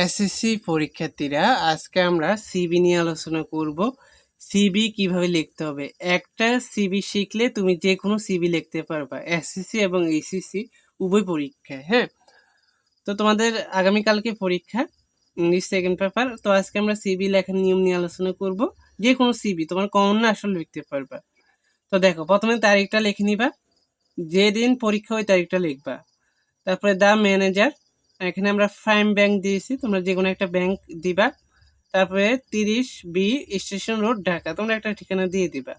SSC পরীক্ষার্থীরা, আজকে আমরা সিবি নিয়ে আলোচনা করব। সিবি কিভাবে লিখতে হবে। একটা সিবি শিখলে তুমি যে কোনো সিবি লিখতে পারবা, এসএসসি এবং এইচএসসি উভয় পরীক্ষায়। হ্যাঁ, তো তোমাদের আগামীকালকে পরীক্ষা, ইংলিশ সেকেন্ড পেপার। তো আজকে আমরা সিবি লেখার নিয়ম নিয়ে আলোচনা করব। যে কোনো সিবি তোমার কমন না আসলে লিখতে পারবা। তো দেখো, প্রথমে তারিখটা লিখে নিবা, যেদিন পরীক্ষা ওই তারিখটা লিখবা। তারপরে দ্য ম্যানেজার, এখানে আমরা প্রাইম ব্যাংক দিয়েছি, তোমরা যে কোনো একটা ব্যাংক দিবা। তারপরে 30B স্টেশন রোড, ঢাকা, তোমরা একটা ঠিকানা দিয়ে দিবা।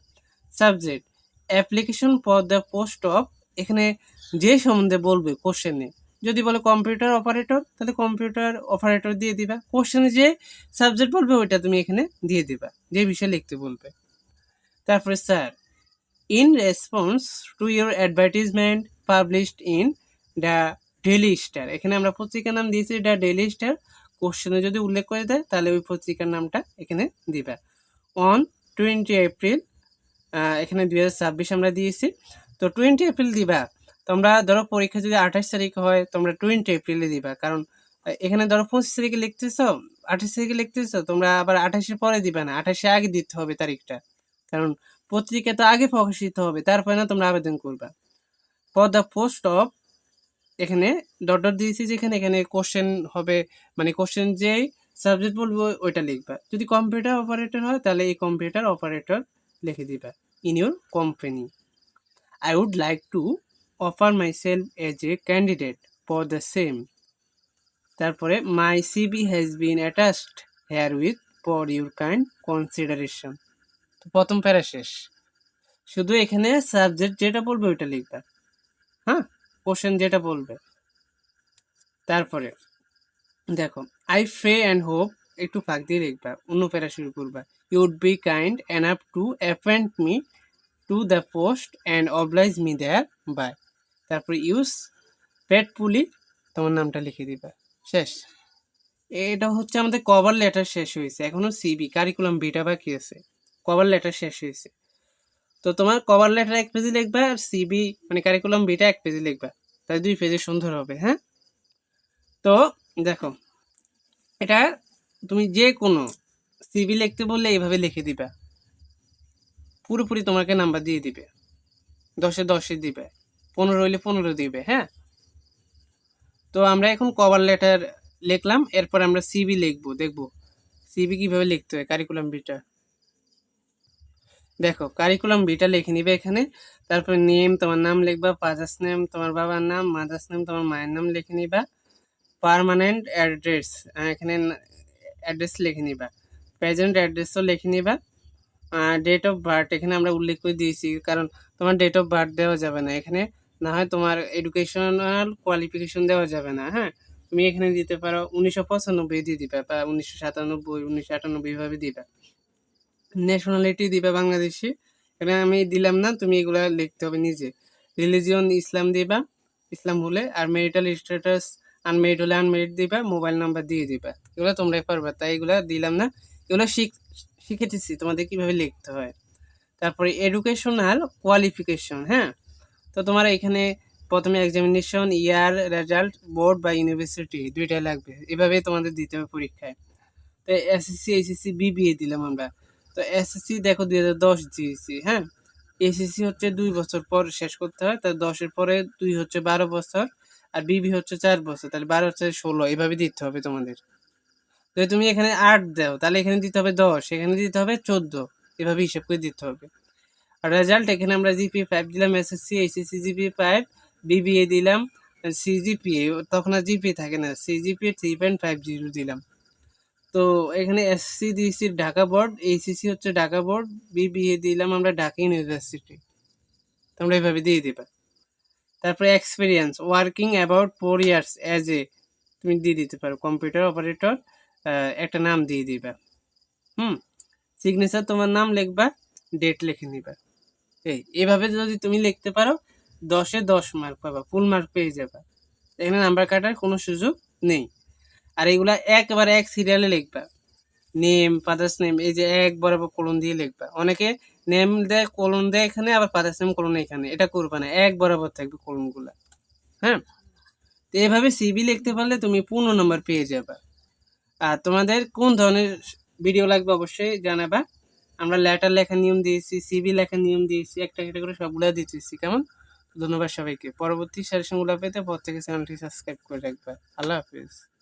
Subject application for the post of, এখানে যে সম্বন্ধে বলবে কোশ্চেনে, যদি বলে কম্পিউটার অপারেটর তাহলে কম্পিউটার অপারেটর দিয়ে দিবা। কোশ্চেনে যে সাবজেক্ট বলবে ওইটা তুমি এখানে দিয়ে দিবা, যে বিষয় লিখতে বলবে। তারপরে sir, in response to your advertisement published in the daily star, এখানে আমরা পত্রিকার নাম দিয়েছি দ্য ডেইলি স্টার। কোশ্চেনে যদি উল্লেখ করে দেয় তাহলে ওই পত্রিকার নামটা এখানে দিবা। অন 20 এপ্রিল, এখানে 2026 আমরা দিয়েছি, তো 20 এপ্রিল দিবা। তোমরা ধরো পরীক্ষা যদি 28 তারিখ হয়, তোমরা 20 এপ্রিলে দিবা, কারণ এখানে ধরো 25 তারিখে লিখতেছ, 28 তারিখে লিখতেছ, তোমরা আবার 28-এর পরে দিবা না, 28-এ আগে দিতে হবে তারিখটা, কারণ পত্রিকা তো আগে প্রকাশিত হবে, তারপরে না তোমরা আবেদন করবা। ফর দ্য পোস্ট অফ, এখানে ডট ডট দিয়েছি যেখানে, এখানে কোশ্চেন হবে, মানে কোশ্চেন যেই সাবজেক্ট বলবো ওইটা লিখবা। যদি কম্পিউটার অপারেটর হয় তাহলে এই কম্পিউটার অপারেটর লিখে দিবা। In your company, I would like to offer myself as a candidate for the same. তারপরে my CV has been attached herewith for your kind consideration. তো প্রথম প্যারা শেষ, শুধু এখানে সাবজেক্ট যেটা বলবে ওইটা লিখবা। হ্যাঁ, কোশ্চেন যেটা বলবে। তারপরে দেখো, আই প্রে অ্যান্ড হোপ, একটু ফাঁক দিয়ে লিখবা, অন্য প্যারা শুরু করবা। You would be kind enough to appoint me to the post and oblige me thereby. তারপরে ইউজ পেটফুলি, তোমার নামটা লিখে দিবা। শেষ। এটা হচ্ছে আমাদের কভার লেটার শেষ হয়েছে, এখনো সিবি কারিকুলাম বিটা বাকি আছে। কভার লেটার শেষ হয়েছে, তো তোমার কভার লেটার 1 পেজে লিখবা, আর সিবি মানে কারিকুলাম বিটা 1 পেজে লিখবা, তাই 2 পেজে সুন্দর হবে। হ্যাঁ, তো দেখো, এটা তুমি যে কোনো সিবি লিখতে বললে এইভাবে লিখে দিবা, পুরোপুরি তোমাকে নাম্বার দিয়ে দিবে, 10-এ 10 দিবে, 15 হইলে 15 দিবে। হ্যাঁ, তো আমরা এখন কভার লেটার লিখলাম, এরপর আমরা সিবি লিখবো, দেখবো সিবি কিভাবে লিখতে হয় কারিকুলাম বিটা। দেখো, কারিকুলাম বিটা লিখে নিবে এখানে। তারপর নেম, তোমার নাম লিখবা, ফাদার্স নেম তোমার বাবার নাম, মাদার্স নেম তোমার মায়ের নাম লিখে নিবা। পার্মানেন্ট অ্যাড্রেস, এখানে অ্যাড্রেস লিখে নিবা। প্রেজেন্ট অ্যাড্রেসও লিখে নিবা। ডেট অফ বার্থ এখানে আমরা উল্লেখ করে দিয়েছি, কারণ তোমার ডেট অফ বার্থ দেওয়া যাবে না এখানে, না হয় তোমার এডুকেশনাল কোয়ালিফিকেশন দেওয়া যাবে না। হ্যাঁ, তুমি এখানে দিতে পারো 1995 দিয়ে দিবা, বা 1997, 1998 এভাবে দিবা। ন্যাশনালিটি দিবা বাংলাদেশি, এখানে আমি দিলাম না, তুমি এগুলা লিখতে হবে নিজে। রিলিজিয়ন ইসলাম দিবা, ইসলাম হলে। আর মেরিটাল স্ট্যাটাস আনমেরিড হলে আনমেরিড দিবা। মোবাইল নাম্বার দিয়ে দিবা, এগুলো তোমরাই পারবা, তাই এগুলা দিলাম না। এগুলো শিখেছি তোমাদের কিভাবে লিখতে হয়। তারপরে এডুকেশনাল কোয়ালিফিকেশন। হ্যাঁ, তো তোমার এখানে প্রথমে এক্সামিনেশন ইয়ার, রেজাল্ট, বোর্ড বা ইউনিভার্সিটি দুইটাই লাগবে, এভাবে তোমাদের দিতে হবে পরীক্ষায়। তো এসএসসি, এইচএসসি, বিবিএ দিলাম আমরা। তো এসএসসি দেখো 2010 দিয়েছি। হ্যাঁ, এসএসসি হচ্ছে 2 বছর পর শেষ করতে হয়, তাই 10-এর পরে 2 হচ্ছে 12 বছর, আর বিবি হচ্ছে 4 বছর, তাহলে 12 হচ্ছে 16, এভাবে দিতে হবে তোমাদের। যদি তুমি এখানে 8 দাও তাহলে এখানে দিতে হবে 10, এখানে দিতে হবে 14, এভাবে হিসাব করে দিতে হবে। আর রেজাল্ট এখানে আমরা জিপিএ 5 দিলাম, এসএসসি এইচএসসি জিপিএ 5, বিবিএ দিলাম সিজিপিএ, তখন আর জিপিএ থাকে না, সিজিপিএ 3.50 দিলাম। তো এখানে এসসি দিয়েছি ঢাকা বোর্ড, এইচএসসি হচ্ছে ঢাকা বোর্ড, বিবিএ দিলাম আমরা ঢাকা ইউনিভার্সিটি, তোমরা এইভাবে দিয়ে দিবা। তারপরে experience working about 4 years as a, তুমি দিয়ে দিতে পারো কম্পিউটার অপারেটর, একটা নাম দিয়ে দিবা। সিগনেচার তোমার নাম লিখবা, ডেট লিখে নিবা। এইভাবে যদি তুমি লিখতে পারো 10-এ 10 মার্ক পাবা, ফুল মার্ক পেয়ে যাবা, এখানে নাম্বার কাটার কোনো সুযোগ নেই। আর এগুলা একবারে এক সিরিয়ালে লিখবা, নেম, ফাদার্স নেম, এই যে এক বরাবর কোলন দিয়ে লিখবা। অনেকে নেম দেয় কোলন দেয় এখানে, আবার ফাদার্স নেম কোলন এখানে, এটা করবা না, এক বরাবর থাকবে কোলনগুলা। হ্যাঁ, তো এভাবে সিবি লিখতে পারলে তুমি 15 নম্বর পেয়ে যাবা। আর তোমাদের কোন ধরনের ভিডিও লাগবে অবশ্যই জানাবা। আমরা লেটার লেখার নিয়ম দিয়েছি, সিভি লেখার নিয়ম দিয়েছি, একটা একটা করে সবগুলো দিতেছি। কেমন? ধন্যবাদ সবাইকে। পরবর্তী সাজেশনগুলো পেতে প্রত্যেকে চ্যানেলটি সাবস্ক্রাইব করে রাখবা। আল্লাহ হাফেজ।